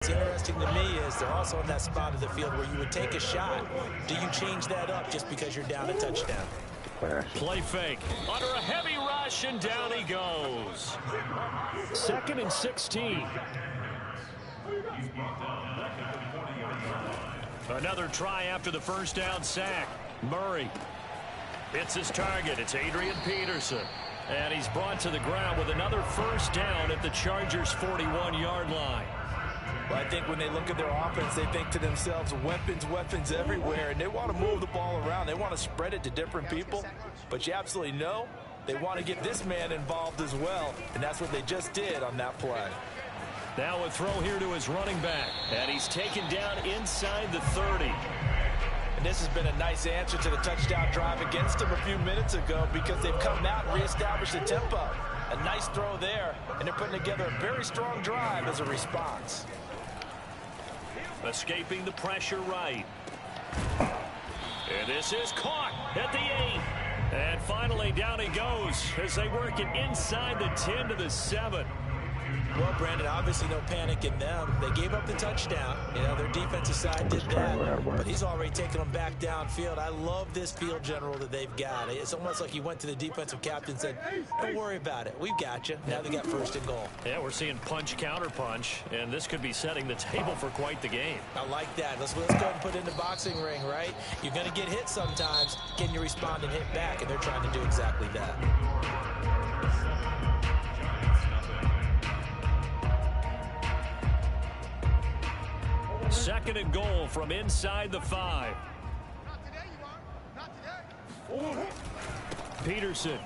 What's interesting to me is they're also in that spot of the field where you would take a shot. Do you change that up just because you're down a touchdown? Play fake. Under a heavy rush, and down he goes. 2nd and 16. Another try after the first down sack. Murray. It's his target. It's Adrian Peterson. And he's brought to the ground with another first down at the Chargers' 41-yard line. Well, I think when they look at their offense, they think to themselves, weapons everywhere, and they want to move the ball around. They want to spread it to different people, but you absolutely know they want to get this man involved as well, and that's what they just did on that play. Now a throw here to his running back, and he's taken down inside the 30. And this has been a nice answer to the touchdown drive against them a few minutes ago because they've come out and reestablished the tempo. A nice throw there, and they're putting together a very strong drive as a response. Escaping the pressure right. And this is caught at the 8. And finally down he goes as they work it inside the 10 to the 7. Well, Brandon, obviously no panic in them. They gave up the touchdown. You know, their defensive side did that, but he's already taken them back downfield. I love this field general that they've got. It's almost like he went to the defensive captain and said, don't worry about it. We've got you. Now they got 1st and goal. Yeah, we're seeing punch, counter punch, and this could be setting the table for quite the game. I like that. Let's go ahead and put it in the boxing ring, right? You're going to get hit sometimes. Can you respond and hit back? And they're trying to do exactly that. 2nd and goal from inside the 5. Peterson.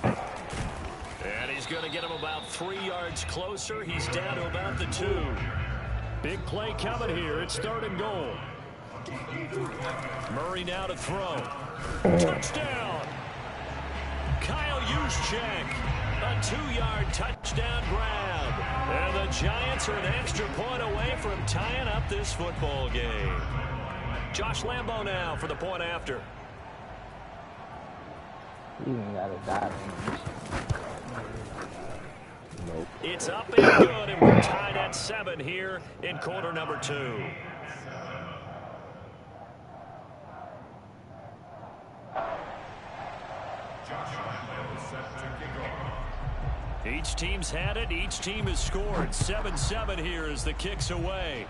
And he's going to get him about 3 yards closer. He's down to about the 2. Big play coming here. It's 3rd and goal. Murray now to throw. Touchdown. Kyle Juszczyk. A 2-yard touchdown grab. And the Giants are an extra point away from tying up this football game. Josh Lambo now for the point after. You ain't got to dive in. Nope. It's up and good, and we're tied at 7 here in quarter number 2. Each team's had it. Each team has scored. 7-7 here as the kick's away.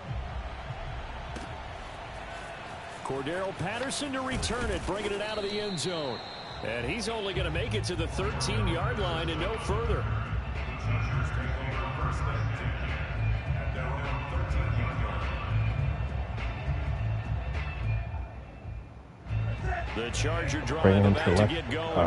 Cordero Patterson to return it, bringing it out of the end zone. And he's only going to make it to the 13-yard line and no further. The Charger drive about to get going.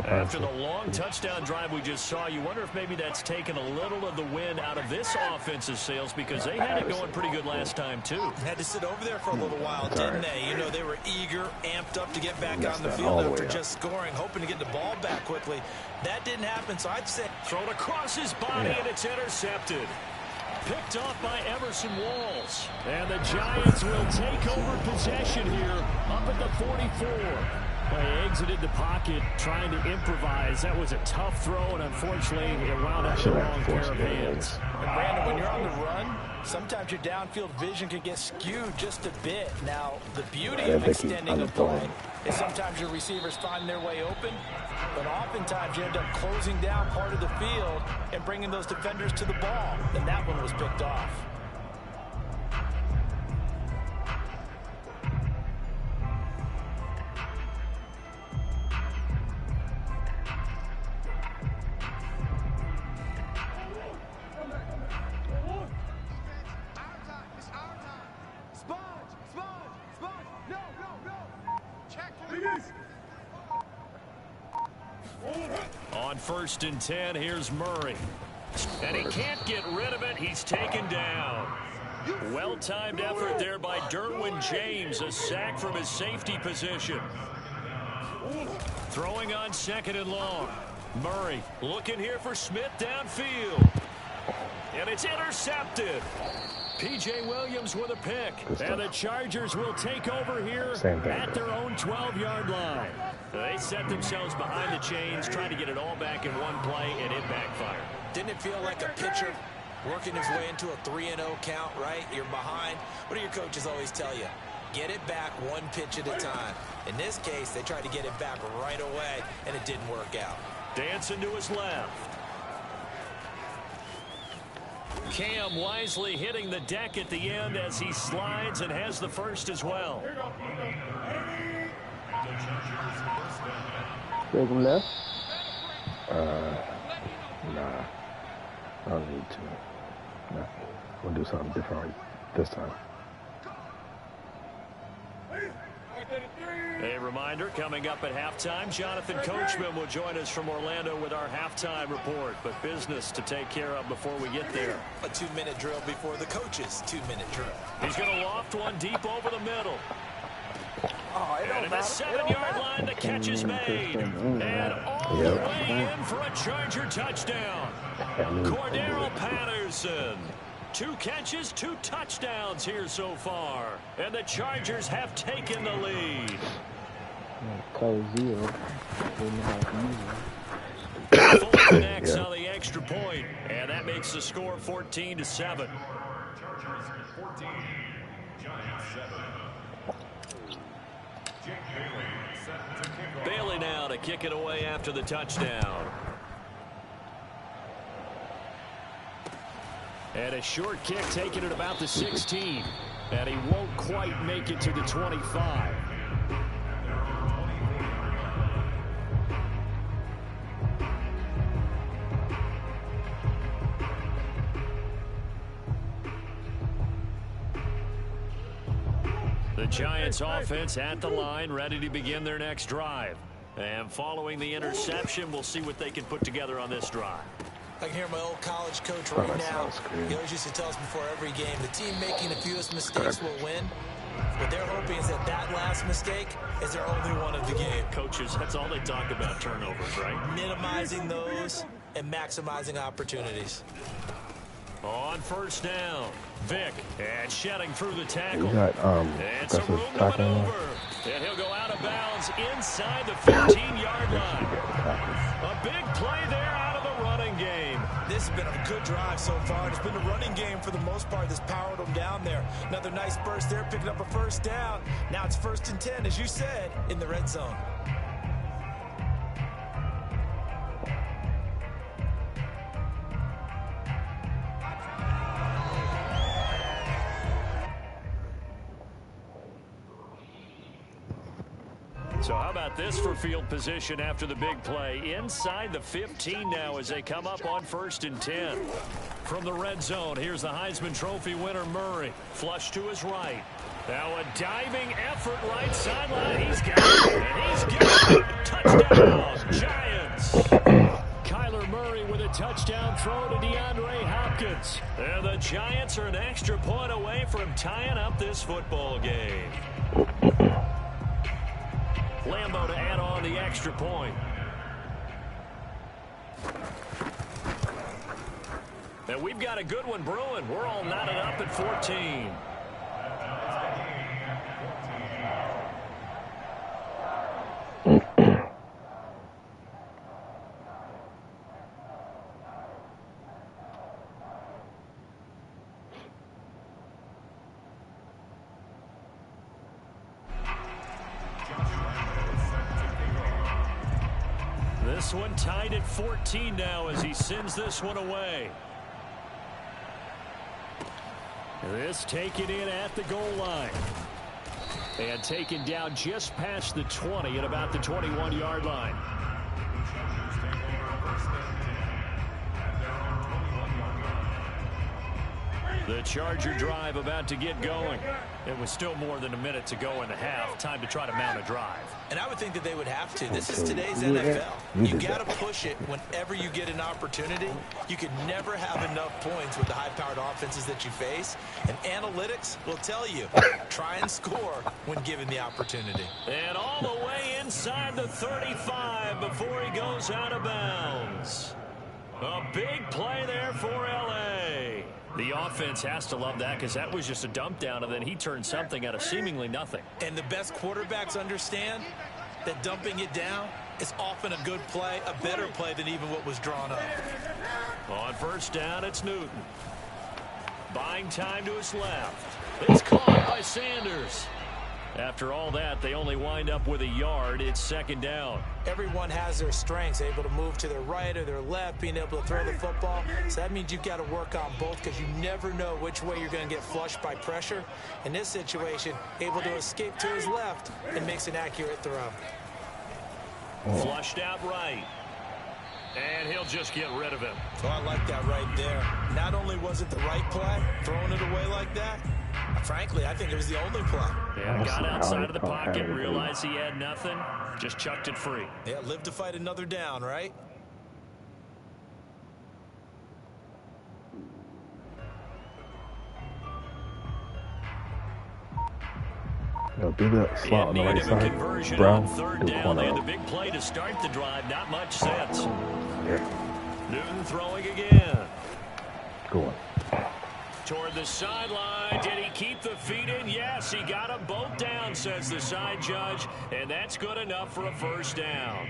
After the long touchdown drive we just saw, you wonder if maybe that's taken a little of the wind out of this offensive sails because they had it going pretty good last time, too. Had to sit over there for a little while, didn't they? You know, they were eager, amped up to get back on the field after just scoring, hoping to get the ball back quickly. That didn't happen, so I'd say... Thrown across his body, and it's intercepted. Picked off by Everson Walls. And the Giants will take over possession here up at the 44. They exited the pocket trying to improvise. That was a tough throw, and unfortunately, it wound up in the wrong pair of hands. And Brandon, when you're on the run, sometimes your downfield vision can get skewed just a bit. Now, the beauty of extending a play is sometimes your receivers find their way open, but oftentimes you end up closing down part of the field and bringing those defenders to the ball. And that one was picked off. On 1st and 10, here's Murray. And he can't get rid of it. He's taken down. Well-timed effort there by Derwin James. A sack from his safety position. Throwing on 2nd and long. Murray looking here for Smith downfield. And it's intercepted. P.J. Williams with a pick. And the Chargers will take over here at their own 12-yard line. They set themselves behind the chains, trying to get it all back in one play, and it backfired. Didn't it feel like a pitcher working his way into a 3-0 count, right? You're behind. What do your coaches always tell you? Get it back one pitch at a time. In this case, they tried to get it back right away, and it didn't work out. Dancing to his left. Cam wisely hitting the deck at the end as he slides and has the first as well. Take him left. Nah. I don't need to. Nah. We'll do something different this time. A reminder, coming up at halftime, Jonathan Coachman will join us from Orlando with our halftime report. But business to take care of before we get there. A 2-minute drill before the coach's 2-minute drill. He's going to loft one deep over the middle. Oh, And at the 7-yard line, the catch is made. And all the way in for a Charger touchdown. Cordero Patterson. 2 catches, 2 touchdowns here so far. And the Chargers have taken the lead. Full connects on the extra point, and that makes the score 14-7. Bailey now to kick it away after the touchdown. And a short kick taken at about the 16. And he won't quite make it to the 25. The Giants offense at the line, ready to begin their next drive. And following the interception, we'll see what they can put together on this drive. I can hear my old college coach right now. He always used to tell us before every game, the team making the fewest mistakes will win. What they're hoping is that that last mistake is their only one of the game. Coaches, that's all they talk about, turnovers, right? Minimizing those and maximizing opportunities. On first down, Vick, and shedding through the tackle. You And some room to maneuver. And he'll go out of bounds inside the 15-yard line. A big play there out of the running game. This has been a good drive so far. It's been a running game for the most part that's powered them down there. Another nice burst there, picking up a first down. Now it's 1st and 10, as you said, in the red zone. So how about this for field position after the big play? Inside the 15 now as they come up on 1st and 10. From the red zone, here's the Heisman Trophy winner Murray. Flush to his right. Now a diving effort right sideline. He's got it. And he's got it. Touchdown, Giants. Kyler Murray with a touchdown throw to DeAndre Hopkins. And the Giants are an extra point away from tying up this football game. Lambo to add on the extra point. And we've got a good one brewing. We're all knotted up at 14. This one tied at 14 now as he sends this one away. This taken in at the goal line. And taken down just past the 20 at about the 21-yard line. The Charger drive about to get going. It was still more than a minute to go in the half. Time to try to mount a drive. And I would think that they would have to. This is today's NFL. You got to push it whenever you get an opportunity. You can never have enough points with the high-powered offenses that you face. And analytics will tell you, try and score when given the opportunity. And all the way inside the 35 before he goes out of bounds. A big play there for L.A. The offense has to love that because that was just a dump down, and then he turned something out of seemingly nothing. And the best quarterbacks understand that dumping it down is often a good play, a better play than even what was drawn up. On first down, it's Newton. Buying time to his left. It's caught by Sanders. After all that, they only wind up with a yard. It's second down. Everyone has their strengths, able to move to their right or their left, being able to throw the football. So that means you've got to work on both because you never know which way you're going to get flushed by pressure. In this situation, able to escape to his left and makes an accurate throw. Flushed out right. And he'll just get rid of him. Oh, I like that right there. Not only was it the right play, throwing it away like that, frankly, I think it was the only play. Yeah, got outside of the pocket, realized he had nothing, just chucked it free. Yeah, live to fight another down, right? Do that slot on the right side. Conversion Brown, on third down. They had the big play to start the drive. Not much sense. Yeah. Newton throwing again. Go on. Toward the sideline. Did he keep the feet in? Yes, he got them both down, says the side judge. And that's good enough for a first down.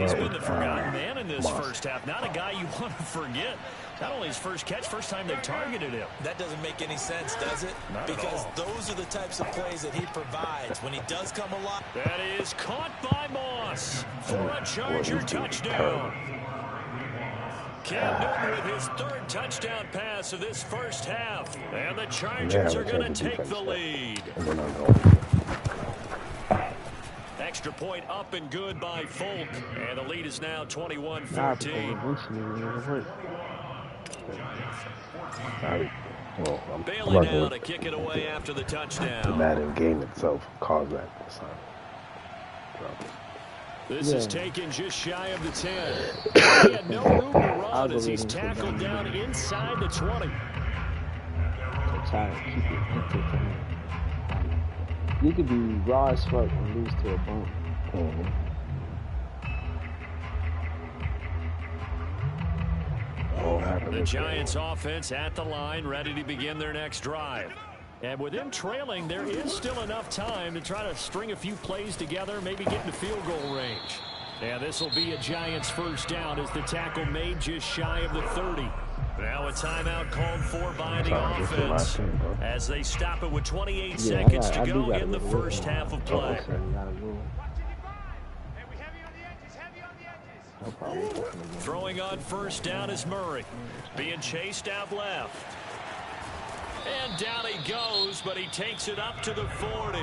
He's been the forgotten man in this first half. Not a guy you want to forget. Not only his first catch, first time they targeted him. That doesn't make any sense, does it? Because those are the types of plays that he provides. When he does come alive. That is caught by Moss for a Charger touchdown. Cam Newton with his third touchdown pass of this first half. And the Chargers are going to take the lead. Extra point up and good by Folk. And the lead is now 21-14. Bailey now to kick it away after the touchdown. The Madden game itself caused that. This is taken just shy of the 10. He had no room to run as he's tackled down inside the 20. You could be raw as fuck and lose to a bump. The Giants offense at the line, ready to begin their next drive. And with them trailing, there is still enough time to try to string a few plays together, maybe get into field goal range. And this will be a Giants first down as the tackle made just shy of the 30. Now a timeout called for by the offense as they stop it with 28 seconds to go in the first half of play. Throwing on first down is Murray. Being chased out left. And down he goes, but he takes it up to the 40.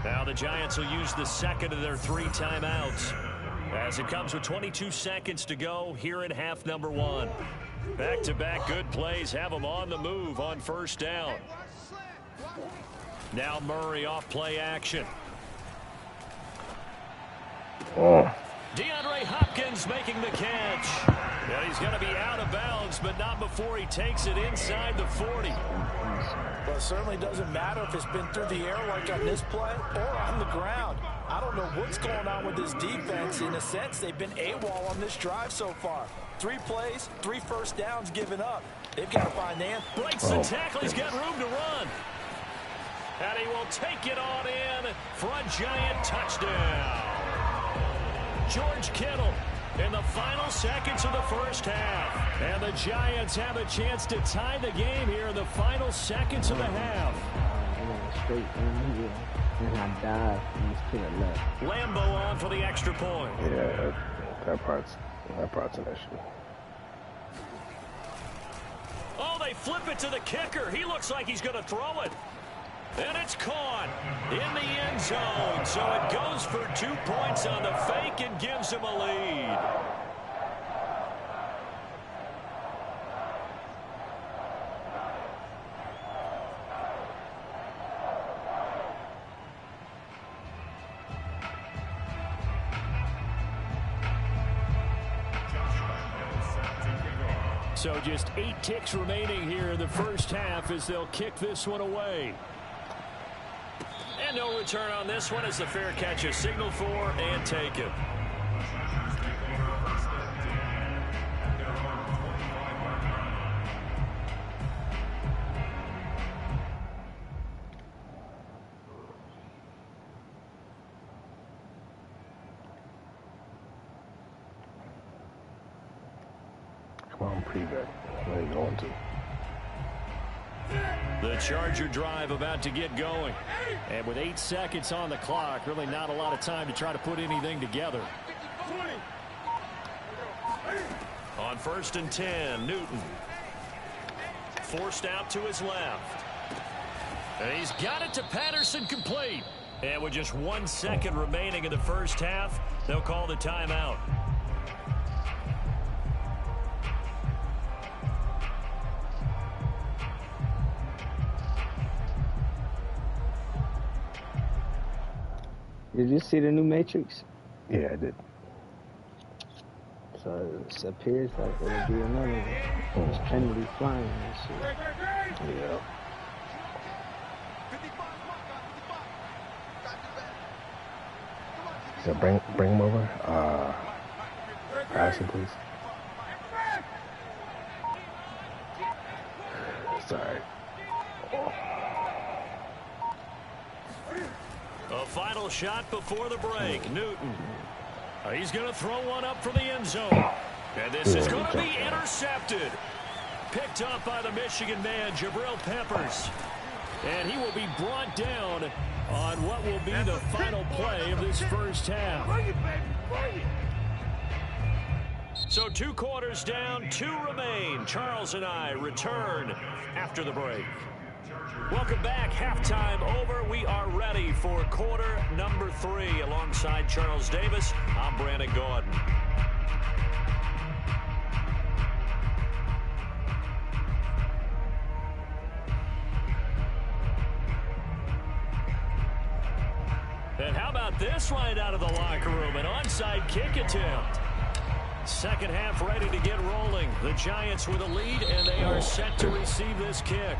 Now the Giants will use the second of their 3 timeouts as it comes with 22 seconds to go here in half number 1. Back-to-back good plays have them on the move on first down. Now Murray off play action. DeAndre Hopkins making the catch. And he's going to be out of bounds, but not before he takes it inside the 40. Well, it certainly doesn't matter if it's been through the air like on this play or on the ground. I don't know what's going on with this defense. In a sense, they've been AWOL on this drive so far. 3 plays, 3 first downs given up. They've got to find the answer. Breaks the tackle. He's got room to run. And he will take it on in for a Giant touchdown. George Kittle in the final seconds of the first half. And the Giants have a chance to tie the game here in the final seconds of the half. Lambeau on for the extra point. Yeah, that part's an issue. Oh, they flip it to the kicker. He looks like he's going to throw it. And it's caught in the end zone. So it goes for 2 points on the fake and gives him a lead. So just 8 ticks remaining here in the first half as they'll kick this one away. And no return on this one as the fair catch is signaled for and taken. pre-bet. Where are you going to? The Charger drive about to get going. And with 8 seconds on the clock, really not a lot of time to try to put anything together. On 1st and 10, Newton. Forced out to his left. And he's got it to Patterson, complete. And with just 1 second remaining in the first half, they'll call the timeout. Did you see the new Matrix? Yeah, I did. So it appears like it'll be another one. It's Trinity flying and shit. Yeah. Yeah, bring him over. Passing, please. Sorry. A final shot before the break. Newton. He's going to throw one up from the end zone. And this is going to be intercepted. Picked up by the Michigan man, Jabril Peppers. And he will be brought down on what will be the final play of this first half. So 2 quarters down, 2 remain. Charles and I return after the break. Welcome back. Halftime over. We are ready for quarter number 3. Alongside Charles Davis, I'm Brandon Gordon. And how about this right out of the locker room? An onside kick attempt. Second half ready to get rolling. The Giants with a lead, and they are set to receive this kick.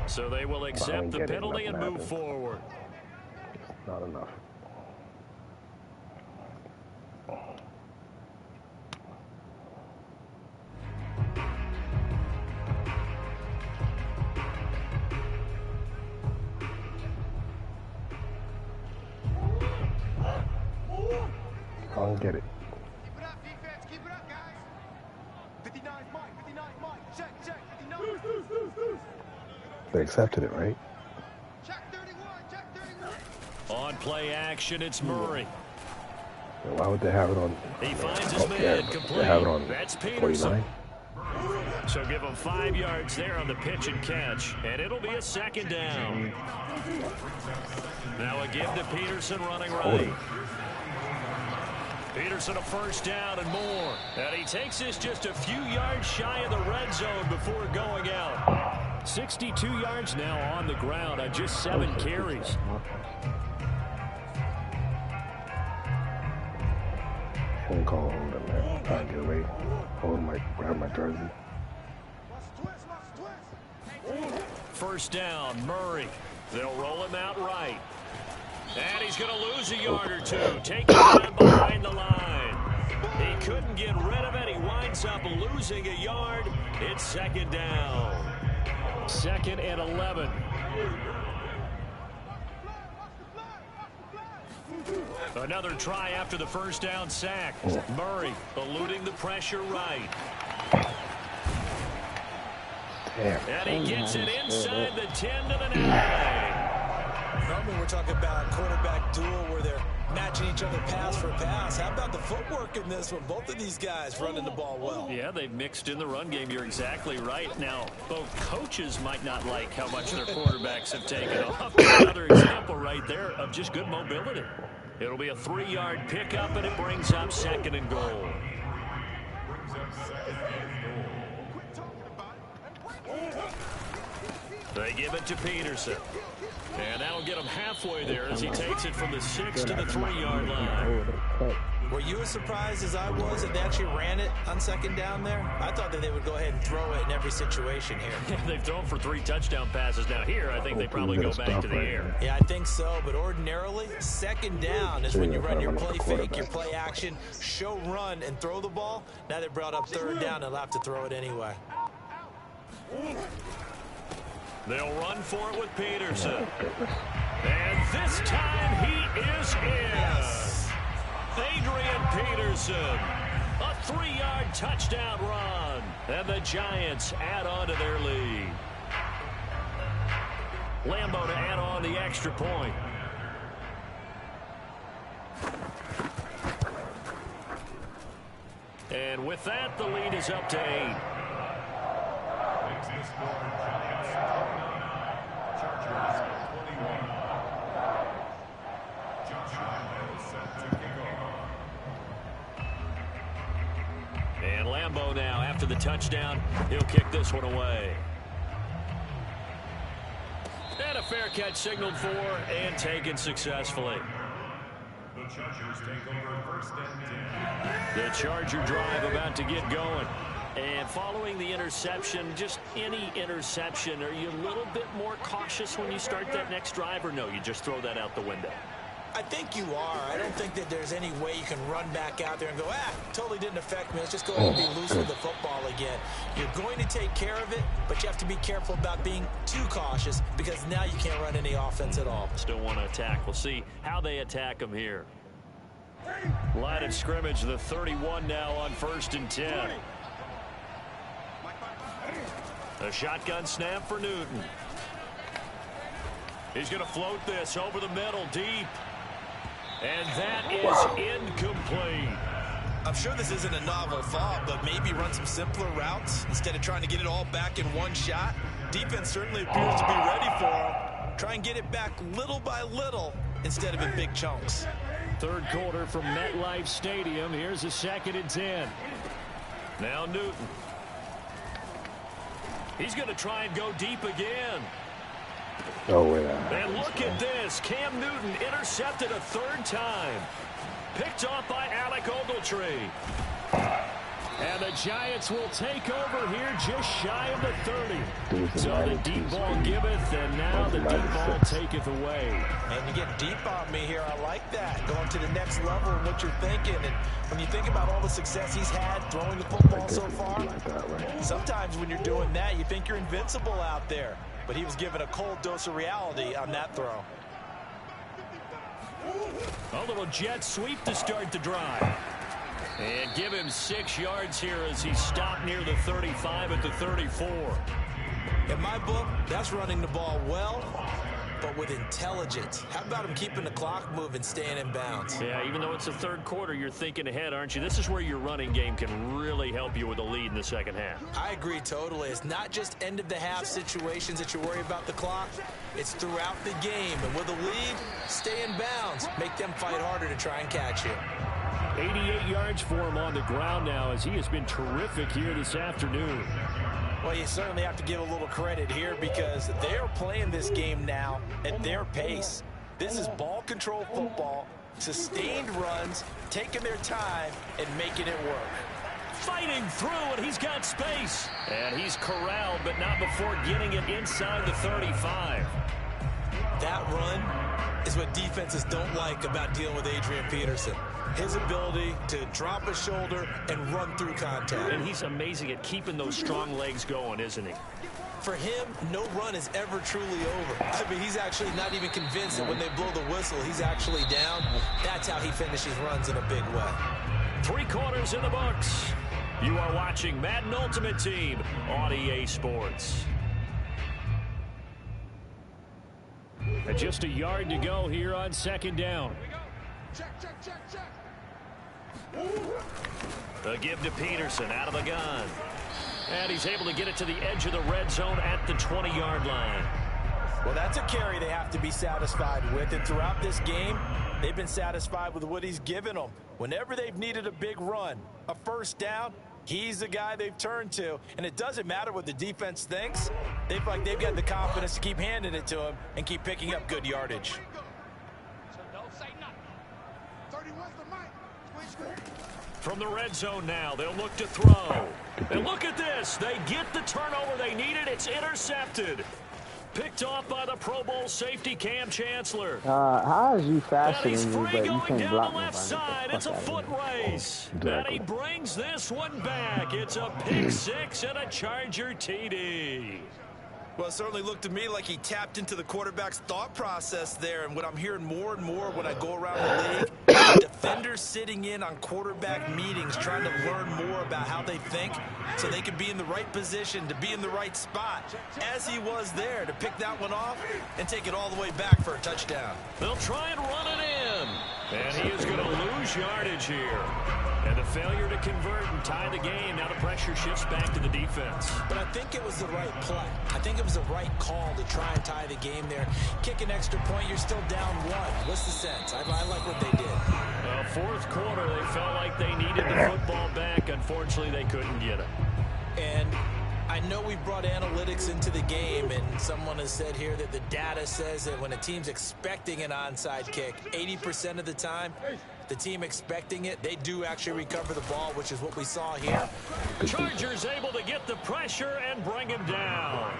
So they will accept the penalty and move forward. Not enough. I don't get it. Keep it up, defense. Keep it up, guys. 59 Mike. 59 Mike. Check, check. 59. They accepted it, right? Check 31. Check 31. On play action, it's Murray. Yeah, why would they have it on? He finds his man, complete. They have it on. That's 49. Peterson. So give him 5 yards there on the pitch and catch, and it'll be a second down. Now a give to Peterson running right. Peterson a first down and more. And he takes this just a few yards shy of the red zone before going out. 62 yards now on the ground on just 7 carries. Can't call home to man. Trying to get away. Hold my, grab my jersey. First down, Murray. They'll roll him out right. And he's going to lose a yard or two. Taking down behind the line. He couldn't get rid of it. He winds up losing a yard. It's second down. 2nd and 11. Another try after the first down sack. Murray eluding the pressure right. Damn. And he gets it inside the 10 to the 9. Normally we're talking about quarterback duel where they're matching each other pass for pass. How about the footwork in this one? Both of these guys running the ball well. Yeah, they've mixed in the run game. You're exactly right. Now, both coaches might not like how much their quarterbacks have taken off. Another example right there of just good mobility. It'll be a 3-yard pickup, and it brings up 2nd and goal. They give it to Peterson. And that'll get him halfway there as he takes it from the 6 to the 3-yard line. Were you as surprised as I was that they actually ran it on 2nd down there? I thought that they would go ahead and throw it in every situation here. They've thrown for 3 touchdown passes. Now here, I think they probably go back to the air. Yeah, I think so. But ordinarily, 2nd down is when you run your play fake, your play action, show run, and throw the ball. Now they brought up 3rd down. They'll have to throw it anyway. They'll run for it with Peterson. And this time he is in. Adrian Peterson. A 3-yard touchdown run. And the Giants add on to their lead. Lambeau to add on the extra point. And with that, the lead is up to 8. And Lambeau now, after the touchdown, he'll kick this one away. And a fair catch signaled for and taken successfully. The Chargers take over first and 10. The Charger drive about to get going. And following the interception, just any interception, are you a little bit more cautious when you start that next drive, or no, you just throw that out the window? I think you are. I don't think that there's any way you can run back out there and go, totally didn't affect me. Let's just go ahead and be loose with the football again. You're going to take care of it, but you have to be careful about being too cautious because now you can't run any offense at all. Still want to attack. We'll see how they attack them here. Line of scrimmage, the 31 now on 1st and 10. A shotgun snap for Newton. He's going to float this over the middle, deep. And that is incomplete. I'm sure this isn't a novel thought, but maybe run some simpler routes instead of trying to get it all back in one shot. Defense certainly appears to be ready for him. Try and get it back little by little instead of in big chunks. Third quarter from MetLife Stadium. Here's a 2nd and 10. Now Newton. He's going to try and go deep again. Oh, wait. And look at this. Cam Newton intercepted a 3rd time. Picked off by Alec Ogletree. And the Giants will take over here just shy of the 30. So the deep ball giveth, and now the deep ball taketh away. And you get deep on me here. I like that. Going to the next level of what you're thinking. And when you think about all the success he's had throwing the football so far, sometimes when you're doing that, you think you're invincible out there. But he was given a cold dose of reality on that throw. A little jet sweep to start the drive. And give him 6 yards here as he stopped near the 35 at the 34. In my book, that's running the ball well, but with intelligence. How about him keeping the clock moving, staying in bounds? Yeah, even though it's the 3rd quarter, you're thinking ahead, aren't you? This is where your running game can really help you with a lead in the 2nd half. I agree totally. It's not just end-of-the-half situations that you worry about the clock. It's throughout the game. And with a lead, stay in bounds. Make them fight harder to try and catch you. 88 yards for him on the ground now as he has been terrific here this afternoon. Well, you certainly have to give a little credit here because they're playing this game now at their pace. This is ball control football, sustained runs, taking their time and making it work. Fighting through, and he's got space. And he's corralled, but not before getting it inside the 35. That run is what defenses don't like about dealing with Adrian Peterson. His ability to drop a shoulder and run through contact. And he's amazing at keeping those strong legs going, isn't he? For him, no run is ever truly over. I mean, he's actually not even convinced that when they blow the whistle, he's actually down. That's how he finishes runs in a big way. 3 quarters in the books. You are watching Madden Ultimate Team on EA Sports. And just a yard to go here on 2nd down. Check, check, check, check. The give to Peterson out of the gun. And he's able to get it to the edge of the red zone at the 20-yard line. Well, that's a carry they have to be satisfied with. And throughout this game, they've been satisfied with what he's given them. Whenever they've needed a big run, a 1st down, he's the guy they've turned to. And it doesn't matter what the defense thinks. They feel like they've got the confidence to keep handing it to him and keep picking up good yardage. So don't say nothing. 31's the mic. From the red zone now, they'll look to throw. And look at this. They get the turnover they needed. It's intercepted. Picked off by the Pro Bowl safety Cam Chancellor. How is you And faster he's than me, free but you going can't down block the me? left side. It's a foot race. Exactly. And he brings this one back. It's a pick 6 and a Charger TD. Well, it certainly looked to me like he tapped into the quarterback's thought process there. And what I'm hearing more and more when I go around the league, defenders sitting in on quarterback meetings trying to learn more about how they think so they can be in the right position to be in the right spot, as he was there to pick that one off and take it all the way back for a touchdown. They'll try and run it in. And he is going to lose yardage here. And the failure to convert and tie the game. Now the pressure shifts back to the defense. But I think it was the right play. I think it was the right call to try and tie the game there. Kick an extra point, you're still down one. What's the sense? I like what they did. Fourth quarter, they felt like they needed the football back. Unfortunately, they couldn't get it. And I know we brought analytics into the game, and someone has said here that the data says that when a team's expecting an onside kick, 80% of the time, the team expecting it, they do actually recover the ball, which is what we saw here. Chargers able to get the pressure and bring him down.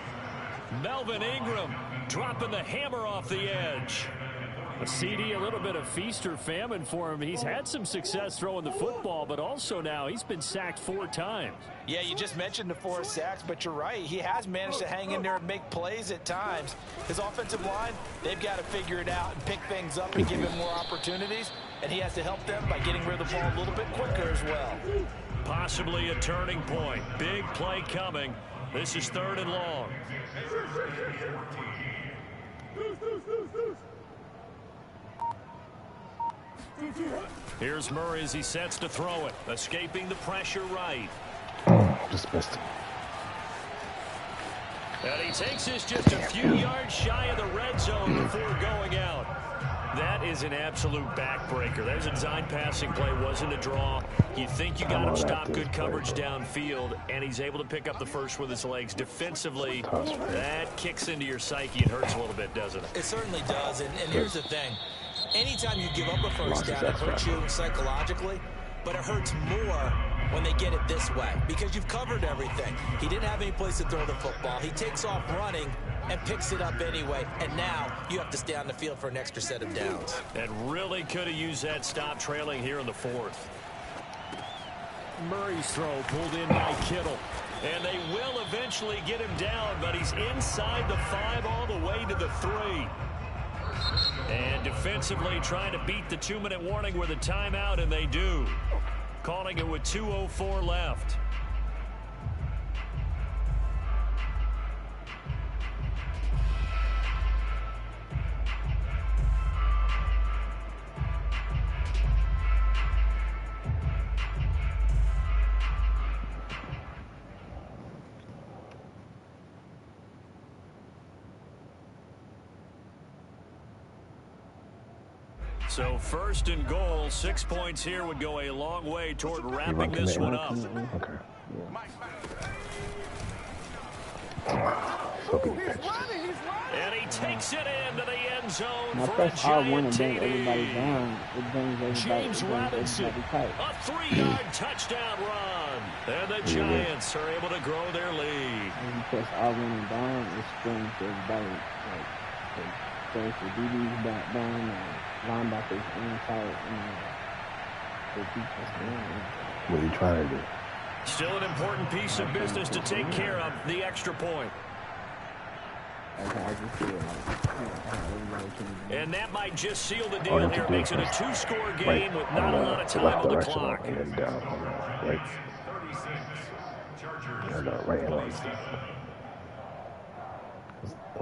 Melvin Ingram dropping the hammer off the edge. A CD, a little bit of feast or famine for him. He's had some success throwing the football, but also now he's been sacked 4 times. Yeah, you just mentioned the 4 sacks, but you're right. He has managed to hang in there and make plays at times. His offensive line, they've got to figure it out and pick things up and give him more opportunities, and he has to help them by getting rid of the ball a little bit quicker as well. Possibly a turning point. Big play coming. This is 3rd and long. Here's Murray as he sets to throw it. Escaping the pressure right. Just missed it. And he takes this just a few yards shy of the red zone before going out. That is an absolute backbreaker. That was a design passing play. Wasn't a draw. You think you got him stopped, good coverage downfield, and he's able to pick up the first with his legs. Defensively, that kicks into your psyche and hurts a little bit, doesn't it? It certainly does, and here's the thing. Anytime you give up a first down, it hurts you psychologically, but it hurts more when they get it this way because you've covered everything. He didn't have any place to throw the football. He takes off running and picks it up anyway, and now you have to stay on the field for an extra set of downs. And really could have used that stop trailing here in the 4th. Murray's throw pulled in by Kittle. And they will eventually get him down, but he's inside the 5 all the way to the 3. And defensively trying to beat the 2-minute warning with a timeout, and they do. Calling it with 2:04 left. So 1st and goal, 6 points here would go a long way toward wrapping this one up. Okay. And he takes it into the end zone now for a giant everybody down. It brings everybody, James Robinson, a 3-yard touchdown run. And the Giants are able to grow their lead. When you press R1 down, it springs everybody. Like, so for DB's back down and linebackers inside and the defense down. What are you trying to do? Still an important piece of business to take care of, the extra point. And that might just seal the deal here. Makes it a 2-score game with not a lot of time on the clock. And then down on the right. And right hand on stuff.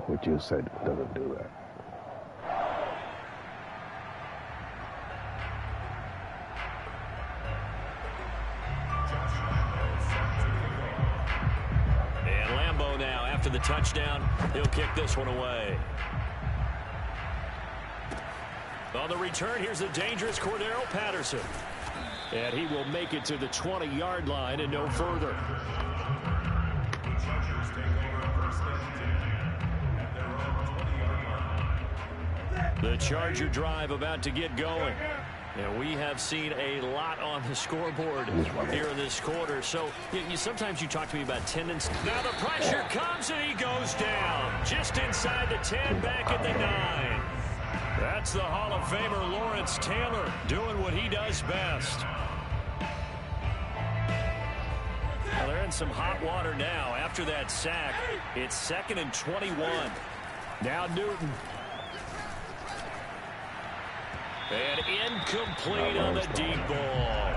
What you said doesn't do that. After the touchdown, he'll kick this one away. On the return, here's the dangerous Cordero Patterson. And he will make it to the 20-yard line and no further. The Charger drive about to get going. And we have seen a lot on the scoreboard here in this quarter. So sometimes you talk to me about tendency. Now the pressure comes and he goes down. Just inside the 10, back at the 9. That's the Hall of Famer Lawrence Taylor doing what he does best. Well, they're in some hot water now. After that sack, it's 2nd and 21. Now Newton. And incomplete on the deep ball.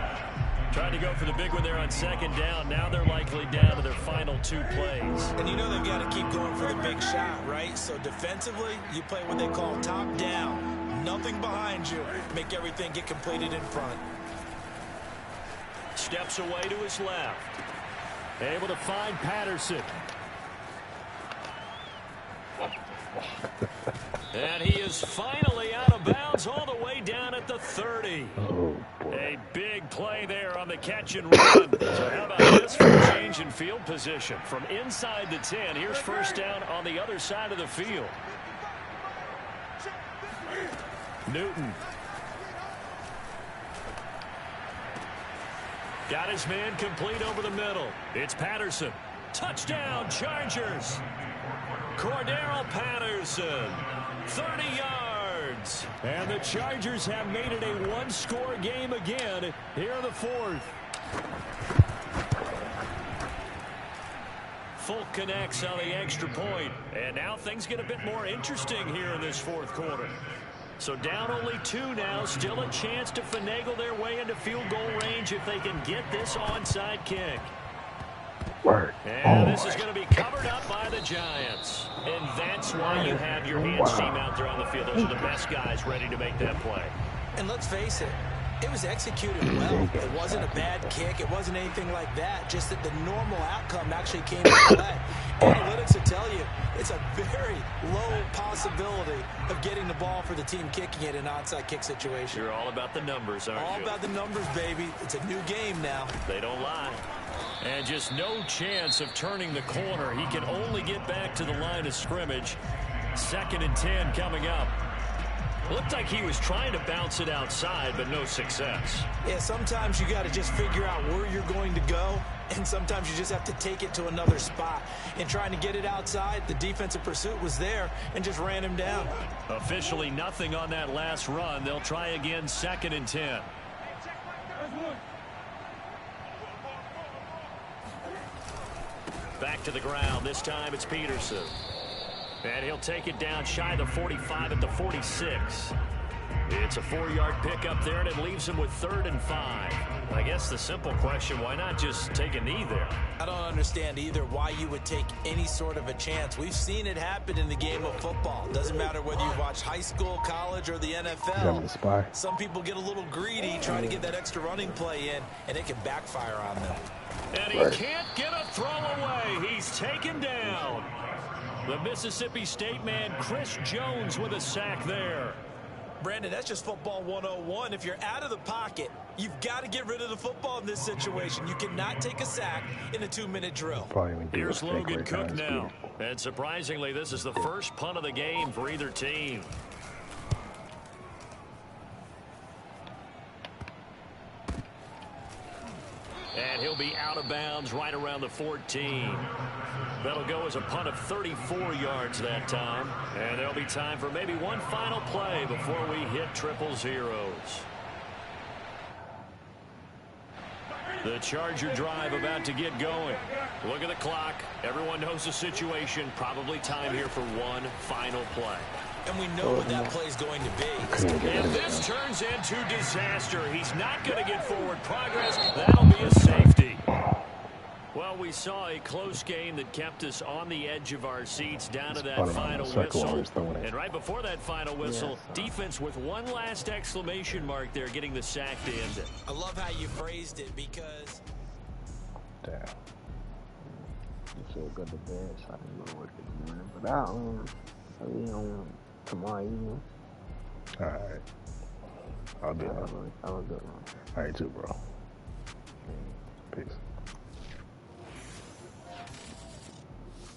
Trying to go for the big one there on 2nd down. Now they're likely down to their final 2 plays. And you know they've got to keep going for the big shot, right? So defensively, you play what they call top down. Nothing behind you. Make everything get completed in front. Steps away to his left. Able to find Patterson. And he is finally out of bounds all the way down at the 30. Oh, boy. A big play there on the catch and run. So how about this for a change in field position? From inside the 10, here's first down on the other side of the field. Newton. Got his man complete over the middle. It's Patterson. Touchdown, Chargers. Cordero Patterson, 30 yards. And the Chargers have made it a one-score game again here in the 4th. Folk connects on the extra point. And now things get a bit more interesting here in this 4th quarter. So down only 2 now, still a chance to finagle their way into field goal range if they can get this onside kick. Word. And this is going to be covered up by the Giants. And that's why you have your hands team out there on the field. Those are the best guys ready to make that play. And let's face it, it was executed well. It wasn't a bad kick. It wasn't anything like that. Just that the normal outcome actually came to play. Analytics will tell you it's a very low possibility of getting the ball for the team kicking it in an onside kick situation. You're all about the numbers, aren't you? All about the numbers, baby. It's a new game now. They don't lie. And just no chance of turning the corner. He can only get back to the line of scrimmage. 2nd and 10 coming up. Looked like he was trying to bounce it outside, but no success. Yeah, sometimes you got to just figure out where you're going to go, and sometimes you just have to take it to another spot. In trying to get it outside, the defensive pursuit was there and just ran him down. Officially nothing on that last run. They'll try again 2nd and 10. Back to the ground. This time it's Peterson. And he'll take it down shy of the 45 at the 46. It's a 4-yard pickup there, and it leaves him with 3rd and 5. I guess the simple question, why not just take a knee there? I don't understand either why you would take any sort of a chance. We've seen it happen in the game of football. Doesn't matter whether you watch high school, college, or the NFL. Some people get a little greedy, trying to get that extra running play in, and it can backfire on them. And he can't get a throw away. He's taken down. The Mississippi State man, Chris Jones, with a sack there. Brandon, that's just football 101. If you're out of the pocket, you've got to get rid of the football in this situation. You cannot take a sack in a 2-minute drill. Here's Logan Cook now. And surprisingly, this is the first punt of the game for either team. And he'll be out of bounds right around the 14. That'll go as a punt of 34 yards that time. And there'll be time for maybe one final play before we hit triple zeros. The Charger drive about to get going. Look at the clock. Everyone knows the situation. Probably time here for one final play. And we know what that play is going to be. And this turns into disaster. He's not going to get forward progress. That'll be a safety. Well, we saw a close game that kept us on the edge of our seats down to that final whistle. And right before that final whistle, defense with one last exclamation mark there, getting the sack to end it. I love how you phrased it because... Damn. I should go to bed so I can go to work in the morning. But I'll be on tomorrow evening. Alright. I'll do it. Have a good one. Alright, too, bro. Peace.